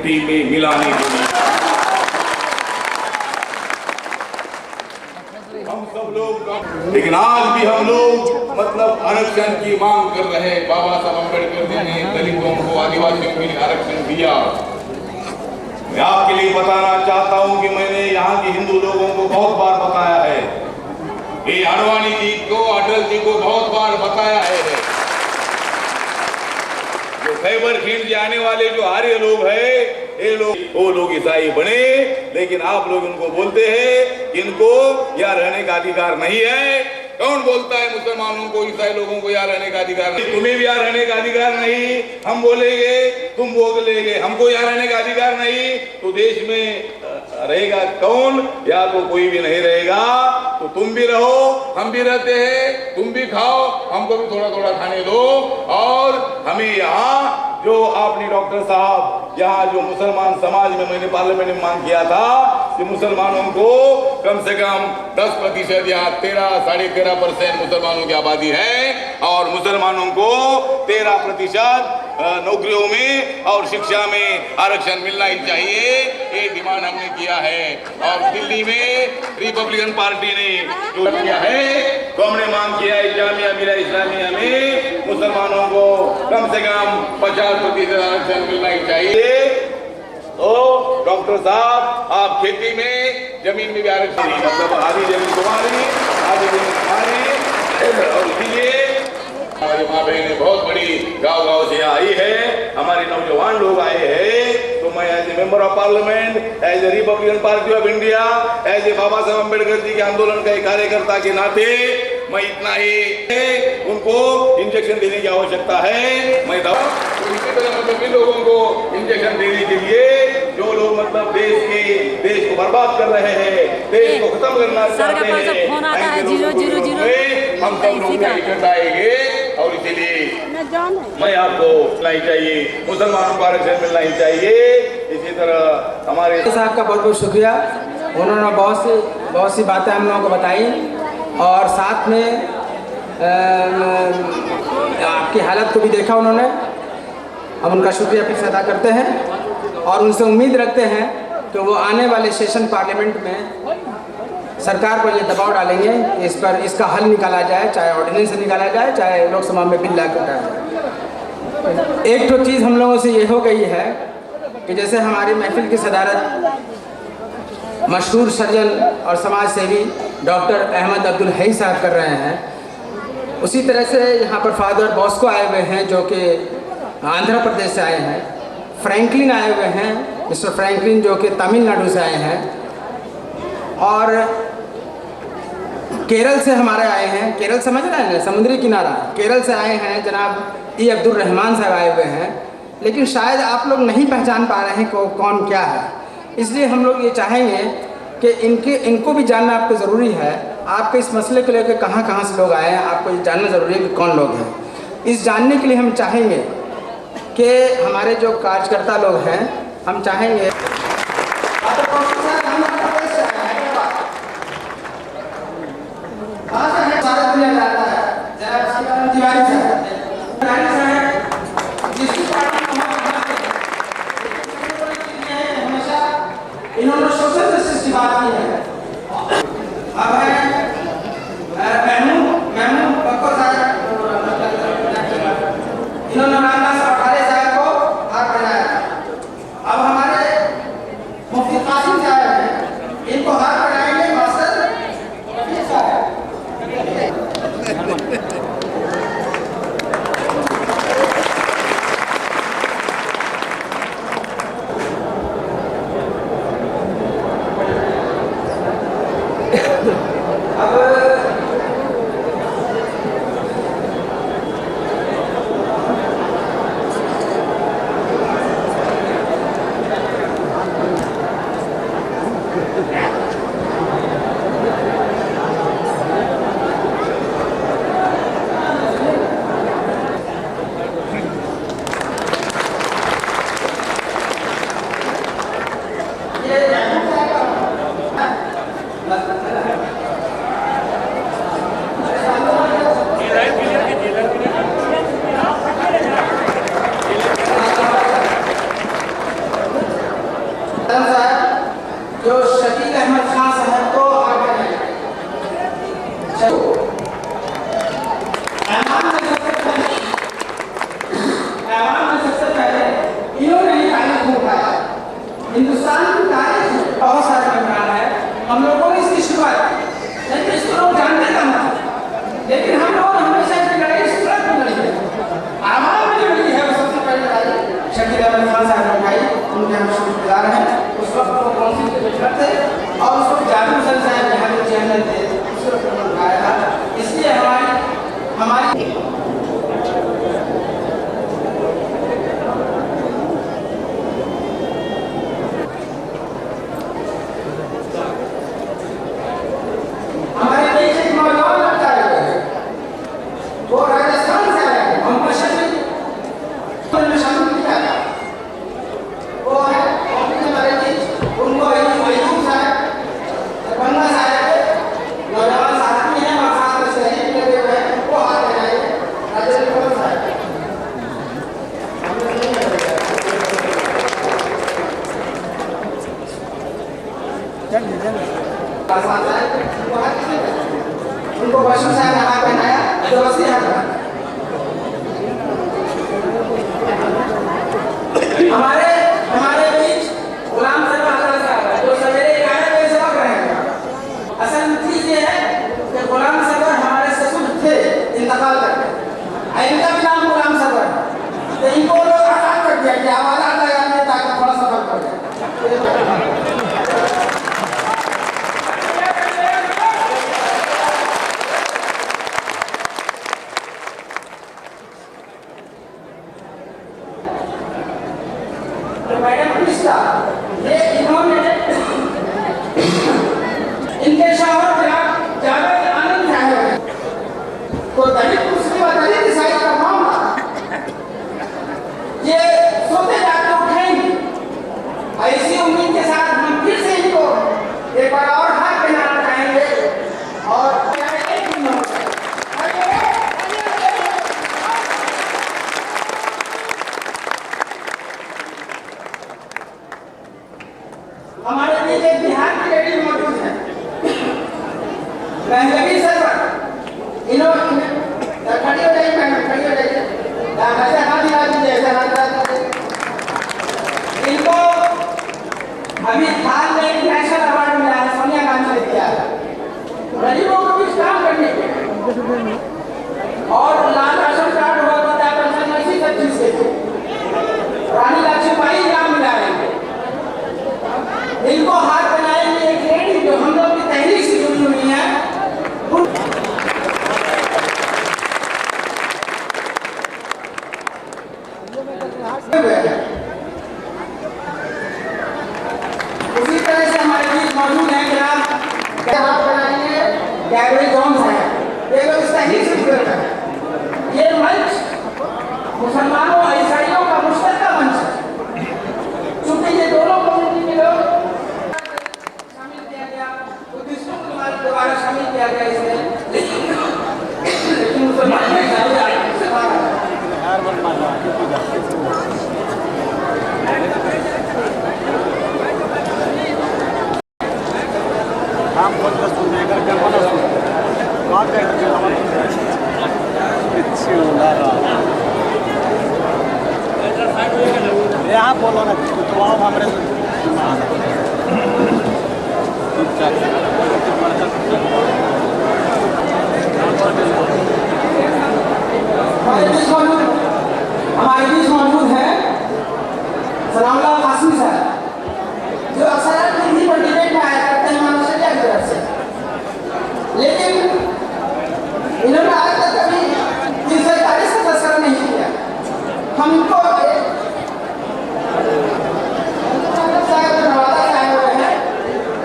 मिट्टी में मिलाने के लिए। हम सब लोग, लेकिन आज भी हम लोग मतलब आरक्षण की मांग कर रहे हैं। बाबा साहब अम्बेडकर जी ने दलितों को, आदिवासियों को आरक्षण दिया। मैं आपके लिए बताना चाहता हूं कि मैंने यहाँ के हिंदू लोगों को बहुत बार बताया है, ये आडवाणी जी को, अटल जी को बहुत बार बताया है। जो खैबर खींच आने वाले जो आर्य लोग हैं, ये लोग, वो लोग ईसाई बने, लेकिन आप लोग उनको बोलते हैं कि इनको यहाँ रहने का अधिकार नहीं है। कौन बोलता है मुसलमानों को, ईसाई लोगों को यहाँ रहने का अधिकार नहीं? तुम्हें भी यहाँ रहने का अधिकार नहीं, हम बोलेंगे, तुम बोलेंगे हमको यहाँ रहने का अधिकार नहीं, तो देश में रहेगा कौन? या तो कोई भी नहीं रहेगा। तो तुम भी रहो, हम भी रहते हैं, तुम भी खाओ, हमको भी थोड़ा थोड़ा खाने दो। और हमें यहाँ जो आपने डॉक्टर साहब, यहाँ जो मुसलमान समाज में मैंने पार्लियामेंट में मांग किया था कि मुसलमानों को कम से कम 10%, यहाँ 13-13.5% मुसलमानों की आबादी है, और मुसलमानों को 13% नौकरियों में और शिक्षा में आरक्षण मिलना ही चाहिए। ये डिमांड हमने किया है। और दिल्ली में रिपब्लिकन पार्टी ने जो किया है, तो हमने मांग किया है जामिया मिलिया इस्लामिया में मुसलमानों को कम से कम 50% आरक्षण मिलना ही चाहिए। तो डॉक्टर साहब, आप खेती में जमीन में भी आरक्षण, मतलब आधी जमीन तुम्हारी, आधी जमीन तुम्हारी, और इसलिए हमारी माँ बहनें बहुत बड़ी गांव-गांव से आई है, हमारे नौजवान लोग आए हैं। तो मैं as a member of parliament, as a Republican Party of India, as a Baba Saheb Ambedkar जी के आंदोलन का एक कार्यकर्ता के नाते मैं इतना ही उनको इंजेक्शन देने की आवश्यकता है। मैं इसी तरह मतलब लोगों को इंजेक्शन देने के लिए जो लोग मतलब देश को बर्बाद कर रहे हैं, देश को खत्म करना चाहते हैं, हम सब लोग इकट्ठा आएंगे। और इसीलिए मैं आपको मिलना चाहिए, मुसलमानों को आरक्षण मिलना ही चाहिए। इसी तरह हमारे साहब का बहुत बहुत शुक्रिया, उन्होंने बहुत सी बातें हम लोगों को बताई, और साथ में आपकी हालत को भी देखा उन्होंने। हम उनका शुक्रिया फिर से अदा करते हैं और उनसे उम्मीद रखते हैं कि वो आने वाले सेशन पार्लियामेंट में सरकार पर ये दबाव डालेंगे कि इस पर इसका हल निकाला जाए, चाहे ऑर्डिनेंस से निकाला जाए, चाहे लोकसभा में बिल ला कर जाए। एक तो चीज़ हम लोगों से ये हो गई है कि जैसे हमारी महफिल की सदारत मशहूर सर्जन और समाज सेवी डॉक्टर अहमद अब्दुल हई साहब कर रहे हैं, उसी तरह से यहाँ पर फादर बॉस्को आए हुए हैं जो कि आंध्र प्रदेश से आए हैं, फ्रैंकलिन आए हुए हैं, मिस्टर फ्रैंकलिन जो कि तमिलनाडु से आए हैं, और केरल से हमारे आए हैं, केरल समझ रहे हैं, समुद्री किनारा, केरल से आए हैं जनाब ई अब्दुल रहमान साहब आए हुए हैं। लेकिन शायद आप लोग नहीं पहचान पा रहे हैं को कौन क्या है, इसलिए हम लोग ये चाहेंगे कि इनको भी जानना आपको ज़रूरी है। आपके इस मसले को लेकर कहाँ से लोग आए हैं, आपको ये जानना ज़रूरी है कि कौन लोग हैं। इस जानने के लिए हम चाहेंगे कि हमारे जो कार्यकर्ता लोग हैं, हम चाहेंगे इन्होंने सोशल जस्टिस की बात की है। अब है महमूद बक्को साहब, इन्होंने रामदास अठारे साहब को हाथ पहनाया। अब हमारे मुफ्ती कासिम साहब हैं, इनको हाथ पहनाएंगे मास्टर रफीक साहब। साहब जो शकील अहमद खान साहब को आगे सबसे पहले इन्होंने ही तारीख उठाया। हिंदुस्तान की तारीख में बहुत सारे मेहमान है, हम लोगों ने इसकी शुरुआत की, लेकिन इसको लोग जानते कम थे। लेकिन हम लोगों ने हमेशा इसकी लड़ाई सूरत में लड़ी है। आवाम में जो लड़ी है वो सबसे पहले लड़ाई शकील अहमद खान साहब ने उठाई, उनके हम शुक्रगुजार हैं। उस वक्त वो काउंसिल के मेंबर थे और उस वक्त जाबिर हुसैन साहब यहाँ के चेयरमैन थे, उस वक्त उन्होंने उठाया था। इसलिए हमारी हमारे देश एक नौजवान लड़का है, वो राजस्थान से आया है, हम में शामिल किया था। वो है हमारे बीच, उनको अयूब साहब दरभंगा साहब के नौजवान साथी हैं और साथ में शहीद लगे हुए हैं, वो हाथ लगाए राजेंद्र साहब। उनको बशर साहब ने हाथ पहनाया, जो वसी हाथ हमारे बीच गुलाम साहब जो सवेरे 11 बजे सबक रहेगा। असल में चीज ये है कि गुलाम साहब हमारे ससुर थे इंतकाल करके, इनका भी नाम गुलाम साहब है, तो इनको लोग आजाद कर दिया कि आवाज़ लगाने ताकि थोड़ा सा फर्क पड़ जाए। मैडम कृष्णा ये इन्होंने इनके शौहर जनाब जावेद आनंद साहब तो दलित मुस्लिम और दलित ईसाई का मामला ये सोते जाते उठेंगे। ऐसी उम्मीद के साथ हम फिर से इनको एक बार और हाथ पहनाना चाहेंगे और एक हमारे बीच एक बिहार की लेडी मौजूद है, पहलवी सर। इन्होंने खड़ी हो जाइए मैडम, खड़ी हो जाइए, ऐसे हाथ हिला दीजिए, ऐसे हाथ हिला दीजिए। इनको अभी हाल में एक नेशनल अवार्ड मिला है, सोनिया गांधी ने दिया है गरीबों को भी काम करने के, और लाल राशन कार्ड हुआ था पेंशन इसी सब चीज से रानी लक्ष्मीबाई इनाम मिला है। इनको हाथ बनाएंगे एक लेडी जो हम लोग की तहरीक से जुड़ी हुई है। उसी तरह से हमारे बीच मौजूद है जनाब हाथ बनाएंगे गैबरी जॉन्स है, ये लोग इस तहरीक से जुड़े हैं। ये मंच मुसलमानों और ईसाइयों का मुश्तरका मंच है, चूंकि ये दोनों कम्युनिटी के लोग दोबारा शामिल किया गया इसमें, लेकिन मुसलमान यहाँ बोलो ना तो आप हमारे हमारे बीच मौजूद है सलामुल्लाह कासिम साहब, जो अक्सर हिंदी पर डिबेट में आया करते हैं मानसिया की तरफ से, लेकिन इन्होंने आज तक कभी 340 का तस्करा नहीं किया। हम इनको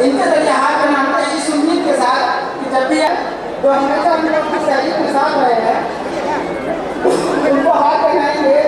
इनके जरिए हाथ बनाते हैं इस उम्मीद के साथ कि जब भी जो हमेशा हम लोग की सहयोग के साथ रहे हैं उनको हाथ बनाएंगे।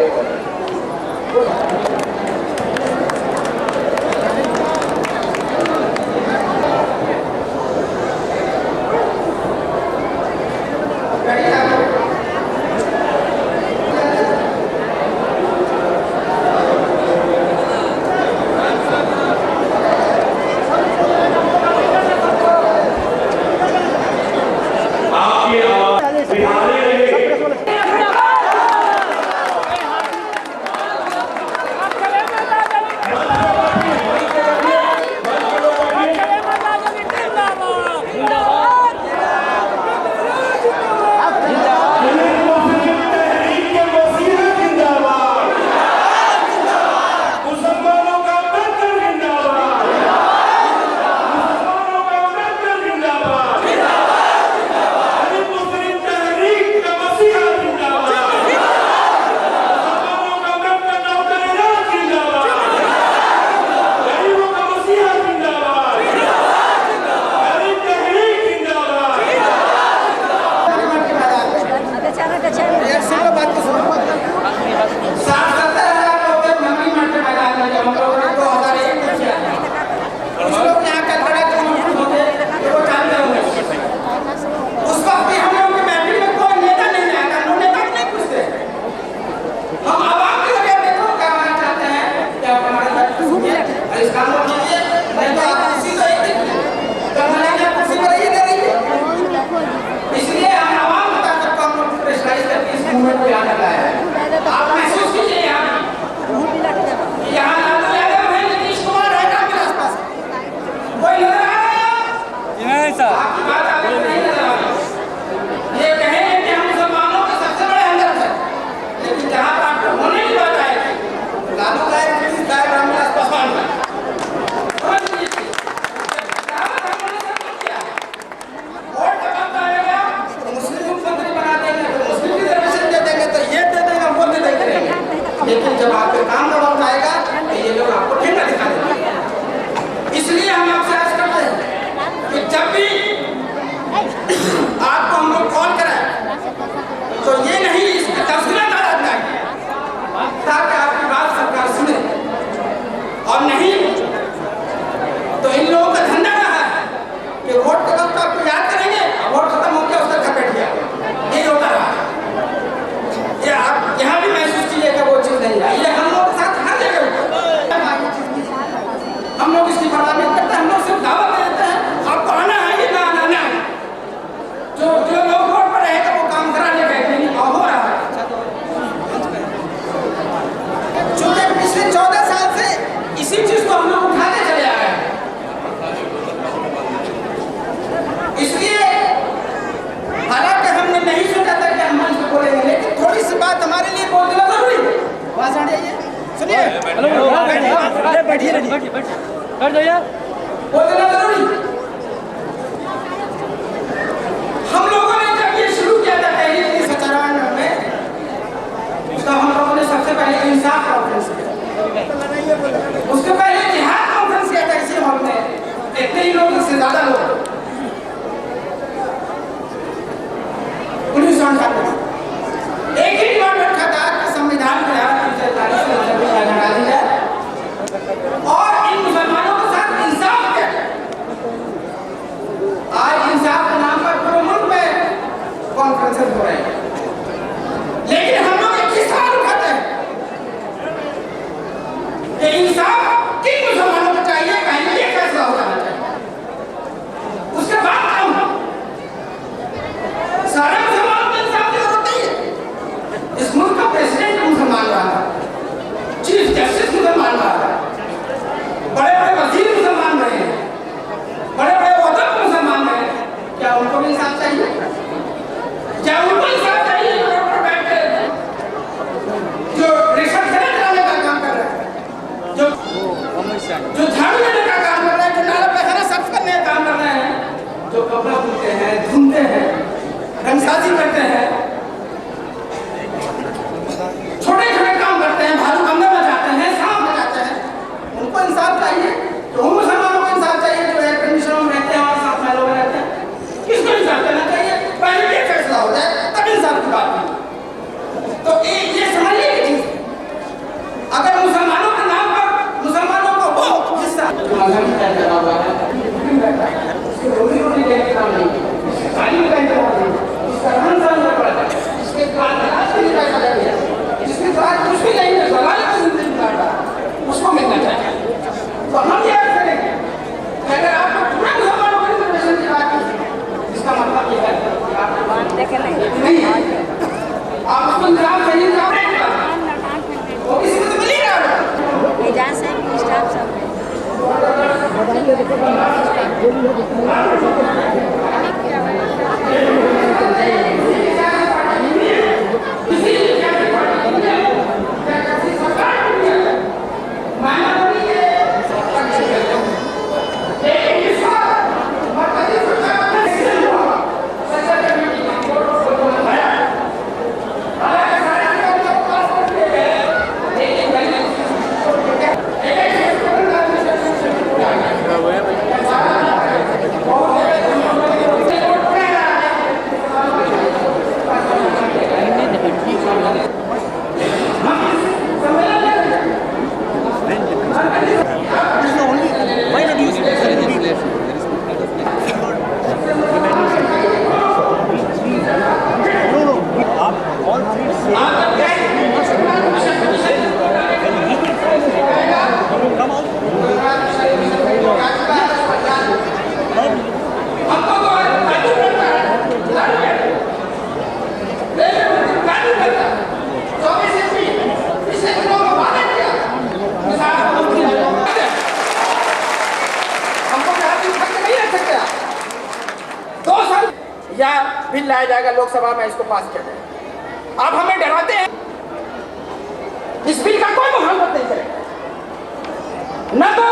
बैठिए बैठ जाइए। वो देना जरूरी। हम लोगों ने जब ये शुरू किया था तहरीक 1997 में, तो हम लोगों ने सबसे पहले इंसाफ कॉन्फ्रेंस किया, उसके पहले जिहाद कॉन्फ्रेंस किया था इसी हॉल में, इतने ही लोग, इससे ज्यादा लोग 1998 में एक ही डिमांड रखा था कि संविधान के और इन मुसलमानों के साथ इंसाफ किया जाए। आज इंसाफ के नाम पर पूरे मुल्क में कॉन्फ्रेंसेस हो रहे हैं, लेकिन हम लोग एक ही सवाल उठाते हैं कि इंसाफ किन मुसलमानों को चाहिए, पहले ये फैसला हो जाना चाहिए, उसके बाद हम सारे मुसलमानों को इंसाफ की जरूरत नहीं है। इस मुल्क का प्रेसिडेंट मुसलमान रहा है, चीफ जस्टिस मुसलमान रहा है, बड़े बड़े वजीर मुसलमान रहे हैं, बड़े बड़े वज़ीर मुसलमान रहे हैं, क्या उनको भी इंसाफ चाहिए? क्या उनको इंसाफ चाहिए जो डॉक्टर बैठ के जो रिसर्च कराने का काम कर रहे हैं, जो झाड़ू लेने का काम कर रहे हैं, जो नाला पैखाना साफ करने का काम कर रहे हैं, जो कपड़ा धुलते हैं, धुलते हैं, रंगसाजी करते हैं, छोटे छोटे काम करते हैं, भालू कमरे में जाते हैं, सांप में जाते हैं, उनको इंसाफ चाहिए? तो उन मुसलमानों को इंसाफ चाहिए जो एयर कंडीशनों में रहते हैं और साफ महलों में रहते हैं? किसको इंसाफ करना चाहिए? पहले ये फैसला हो जाए तब इंसाफ की बात की। तो ये समझिए की चीज, अगर मुसलमानों के नाम पर मुसलमानों को वो हिस्सा जो मजहब का इंतजाम हुआ है, उसके रोजी रोटी देने का काम नहीं, तालीम का इंतजाम नहीं, उसका रहन सहन में पड़ा है, इसके बाद इलाज के लिए पैसा लग गया, जिसके बाद कुछ भी नहीं है, सवाल का जिंदगी काटा, उसको मिलना चाहिए। तो हम ये अर्थ करेंगे कि अगर आपको पूरा मुसलमानों को रिजर्वेशन की बात की, इसका मतलब ये है कि आप नहीं है, आप उसको इंतजाम चाहिए, वो किसी को तो मिल ही रहा है। एजाज साहब की स्टाफ सब या बिल लाया जाएगा लोकसभा में, इसको पास किया जाएगा। आप हमें डराते हैं, इस बिल का कोई मुखालफत नहीं करेगा, न तो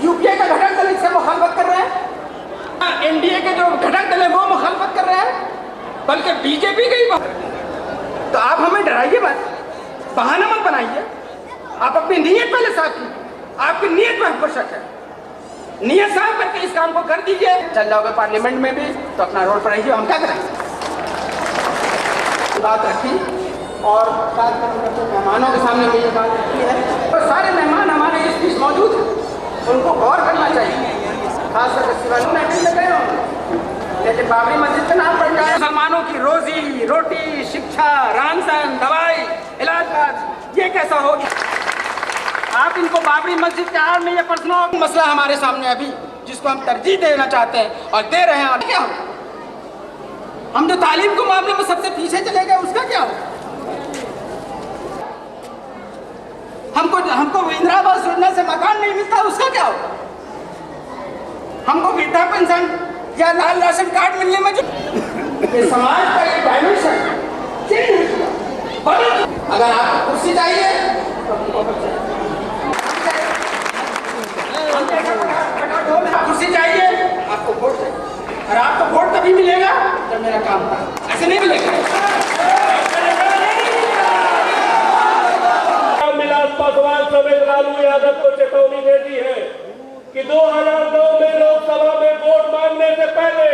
यूपीए का घटक दल इससे मुखालफत कर रहे हैं, एनडीए के जो घटक दल है वो मुखालफत कर रहे हैं, बल्कि बीजेपी के ही। तो आप हमें डराइए मत, बहाना मत बनाइए, आप अपनी नीयत पहले साफ कीजिए, आपकी नीयत में हमको शक है, नियत साफ करके इस काम को कर दीजिए। चल जाओगे पार्लियामेंट में भी तो अपना रोड पर रहिए, हम क्या करें? बात रखी और मेहमानों के सामने में ये बात रखी है, तो सारे मेहमान हमारे इस बीच मौजूद हैं, उनको गौर करना चाहिए, खासकर सिवानों में भी लगे होंगे, लेकिन बाबरी मस्जिद का नाम पड़ जाए, मुसलमानों की रोजी रोटी, शिक्षा, रहन सहन, दवाई, इलाज, ये कैसा होगा? आप इनको बाबरी मस्जिद के आड़ में ये पर्सनल मसला हमारे सामने अभी, जिसको हम तरजीह देना चाहते हैं और दे रहे हैं, क्या हो? हम जो तालीम के मामले में सबसे पीछे चले गए, उसका क्या हो? हमको इंदिरा आवास योजना से मकान नहीं मिलता, उसका क्या हो? हमको वृद्धा पेंशन या लाल राशन कार्ड मिलने में जो समाज का एक डायमेंशन चेंज अगर आपको कुर्सी चाहिए तो का मेरा काम था, ऐसे नहीं मिलेगा। रामविलास पासवान समेत लालू यादव को चेतावनी दे दी है कि 2009 में लोकसभा में वोट मांगने से पहले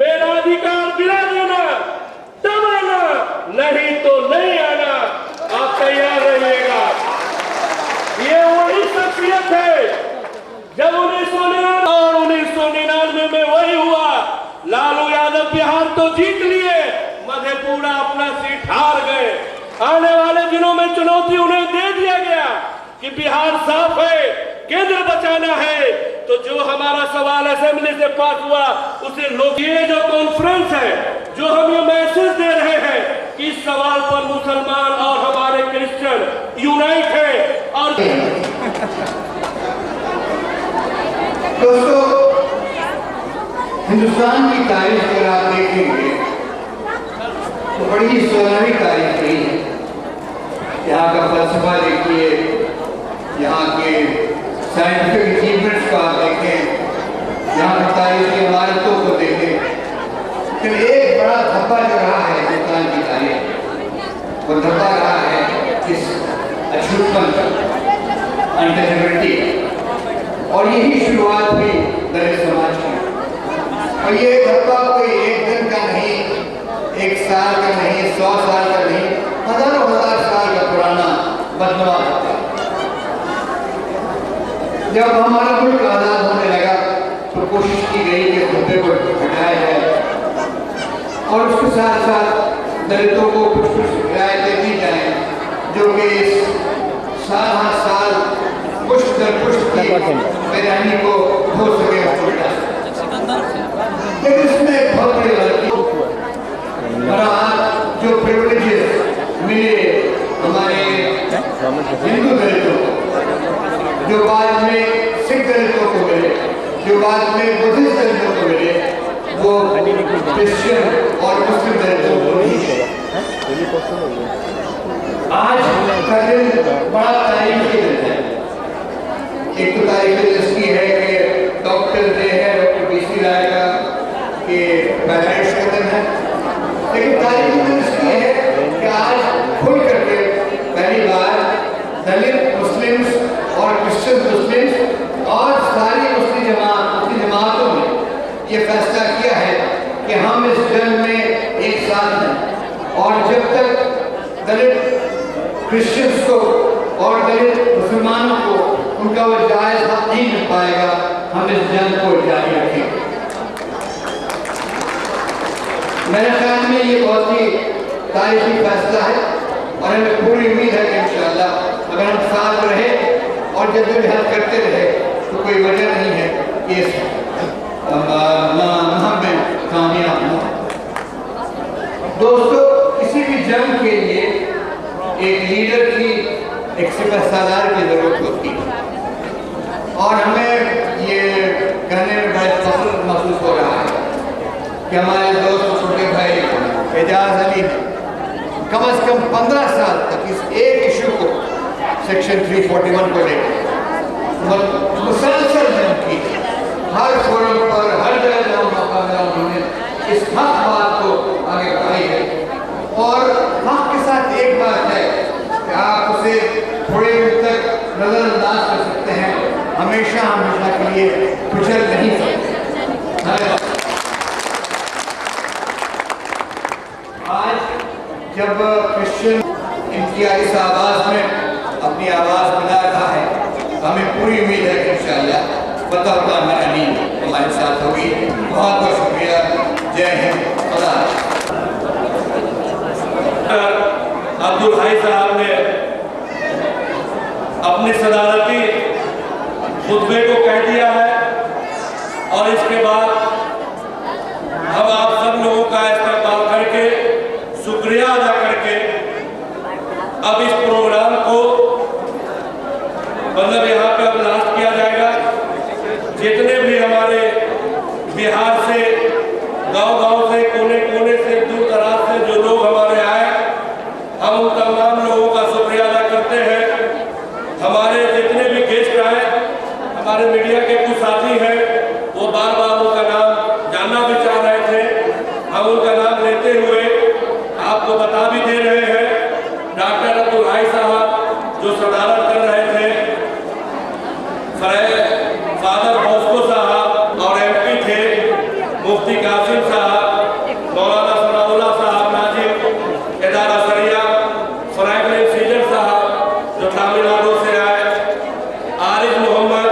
मेरा अधिकार गिरा देना, तब आना, नहीं तो नहीं आना। आप तैयार रहिएगा। ये वही शख्सियत है जब 1999 में वही हुआ। लालू यादव बिहार तो जीत लिए, मधेपुरा अपना सीट हार गए। आने वाले दिनों में चुनौती उन्हें दे दिया गया कि बिहार साफ है, केंद्र बचाना है। तो जो हमारा सवाल असेंबली से पास हुआ उसे लोग, ये जो कॉन्फ्रेंस है, जो हम ये मैसेज दे रहे हैं कि इस सवाल पर मुसलमान और हमारे क्रिश्चियन यूनाइट है। और दोस्तों, हिंदुस्तान की तारीख अगर आप देखेंगे तो बड़ी सुनहरी तारीख रही है। यहाँ का फलसफा देखिए, यहाँ के साइंटिफिक अचीवमेंट्स को आप देखें, यहाँ की तारीखी इमारतों को देखें। फिर एक बड़ा धब्बा जो रहा है हिंदुस्तान की तारीख, वो धब्बा रहा है इस अछूतपन का, अनटचेबिलिटी। और यही शुरुआत हुई दलित समाज की। और ये धब्बा कोई एक दिन का नहीं, एक साल का नहीं, 100 साल का नहीं, हजारों हजार साल का पुराना बदलाव है। जब हमारा मुल्क आजाद होने लगा तो कोशिश की गई कि धब्बे को हटाया जाए और उसके साथ साथ दलितों को कुछ रियायतें दी जाए जो कि इस साल हर साल पुष्ट दर पुष्ट की बेरहमी को हो सके। लेकिन इसमें बहुत बड़ी गलती, और आज जो प्रिविलेजेस मिले हमारे हिंदू दलितों को, जो बाद में सिख दलितों को मिले, जो बाद में बुद्धिस्ट दलितों को मिले, वो क्रिश्चियन और मुस्लिम दलितों को नहीं मिले। आज का दिन बड़ा तारीखी दिन है। एक तो तारीखी इसकी है कि डॉक्टर डे है, डॉक्टर BC राय का कि पैदाइश का दिन है। लेकिन तारीखी दिन इसकी है कि आज खुल करके पहली बार दलित मुस्लिम्स और क्रिश्चियन मुस्लिम्स और सारी मुस्लिम जमातों ने ये फैसला किया है कि हम इस जंग में एक साथ हैं। और जब तक दलित क्रिश्चियंस को और दलित मुसलमानों को उनका वो जायज़ हक नहीं मिल पाएगा, हम इस जंग को जारी रखेंगे। मेरे ख्याल में ये बहुत ही तारीखी फैसला है और हमें पूरी उम्मीद है कि इंशाअल्लाह अगर हम साथ रहे और जद्दोजहद करते रहे तो कोई वजह नहीं है कि इस मुहिम में कामयाब हो। दोस्तों, किसी भी जंग के लिए एक लीडर की, एक सिपहसालार की जरूरत होती है। और हमें ये कहने में बड़ा फख्र महसूस हो रहा है कि हमारे दोस्त छोटे भाई एजाज अली ने कम से कम 15 साल तक इस एक इशू को, सेक्शन 341 को लेकर मुसलसल जंग की। हर फोरम पर, हर जगह जहाँ मौका मिला उन्होंने इस हक बात को आगे बढ़ाई है। और हक के साथ एक बात है कि आप उसे थोड़े दिन तक नजरअंदाज कर सकते हैं, हमेशा के लिए कुचल नहीं सकते। आज जब क्रिश्चियन इनकी इस आवाज़ में अपनी आवाज़ मिला रहा है, हमें पूरी उम्मीद है कि इंशाअल्लाह फतह का मनानी हमारे साथ होगी। बहुत बहुत शुक्रिया। जय हिंद। खुदा अब्दुल हाई साहब ने अपनी सदारती खुतबे को कह दिया है और इसके बाद हम आप सब लोगों का इस्तेमाल करके, शुक्रिया अदा करके अब इस प्रोग्राम को मतलब यहाँ पे अब लास्ट किया जाएगा। जितने भी हमारे बिहार से, गांव-गांव से, कोने-कोने से, दूर दराज से जो लोग हमारे आए, हम उन तमाम लोगों का शुक्रिया अदा करते हैं। हमारे जितने भी गेस्ट आए, हमारे मीडिया के कुछ साथी हैं, वो बार बार उनका नाम जानना भी चाह रहे थे, हम उनका आपको बता भी दे रहे हैं, डॉक्टर अब्दुल हाई साहब जो सदारत कर रहे थे, फादर बॉस्को साहब और MP थे, मुफ्ती कासिम साहब, मौलाना सनाउल्लाह साहब नाजिम इदारा सरिया, फ्रैंकलिन सीजर साहब जो तमिलनाडु से आए, आरिफ मोहम्मद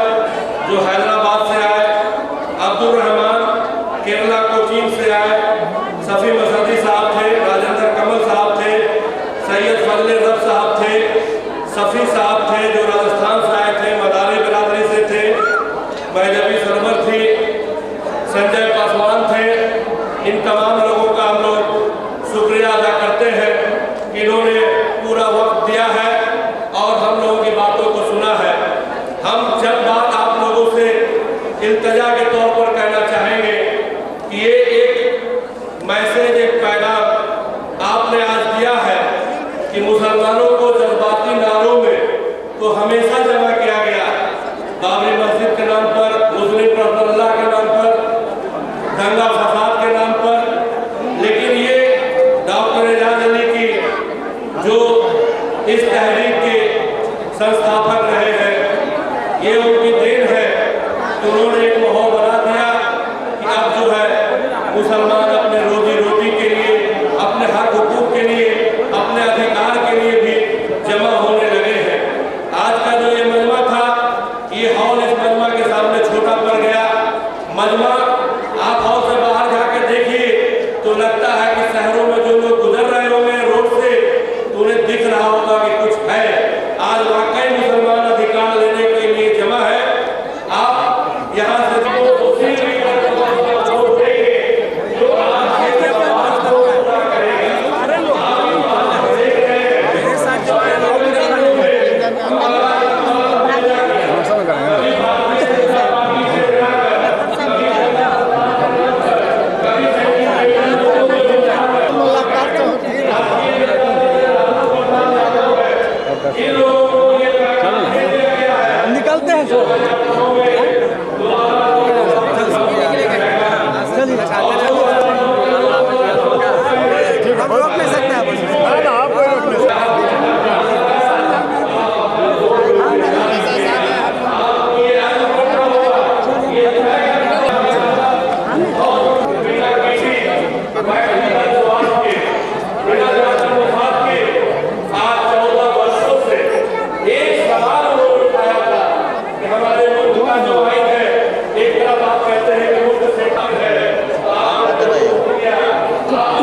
जो हैदराबाद से आए, अब्दुल रहमान केरला कोचीन से आए, सफ़ी मसदी साहब थे, राजेंद्र कमल साहब थे, सैयद फजल रब साहब थे, सफ़ी साहब थे जो राजस्थान से आए थे, मदारी बिरादरी से थे, महजबी सरवर थी, संजय पासवान थे। इन तमाम लोगों का हम लोग शुक्रिया अदा करते हैं कि इन्होंने पूरा वक्त दिया है और हम लोगों की बातों को सुना है। हम जब बात आप लोगों से इल्तिजा के तौर पर कहना चाहेंगे कि ये एक मैसेज, एक पैगाम आपने आज दिया है कि मुसलमानों को जज्बाती नारों में तो हमेशा जमा किया गया, बाबरी मस्जिद के नाम पर, मुस्लिम पर्सनल्लाह के नाम पर, दंगा फसाद के नाम पर, लेकिन ये डॉक्टर एजाज अली की जो इस तहरीक के संस्थापक रहे हैं, ये उनकी देन है कि उन्होंने एक माहौल बना दिया कि अब जो है मुसलमान अपने रोजी रोटी के लिए, अपने हक हुकूक के लिए, अपने अधिकार के लिए भी जमा होने लगे हैं। आज का जो ये मजमा था, ये हॉल इस मजमा के सामने छोटा पड़ गया। मजमा आप हॉल से बाहर जाकर देखिए तो लगता है कि शहरों में जो लोग गुजर रहे होंगे रोड से तो उन्हें दिख रहा होगा कि कुछ है। आज वाकई मुसलमान अधिकार लेने के लिए जमा है। आप यहाँ से निकलते हैं सर, हम रोक नहीं सकते हैं, आप कोई रोक नहीं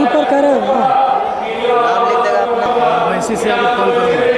ऊपर कर, इसी से आप कॉल करेंगे।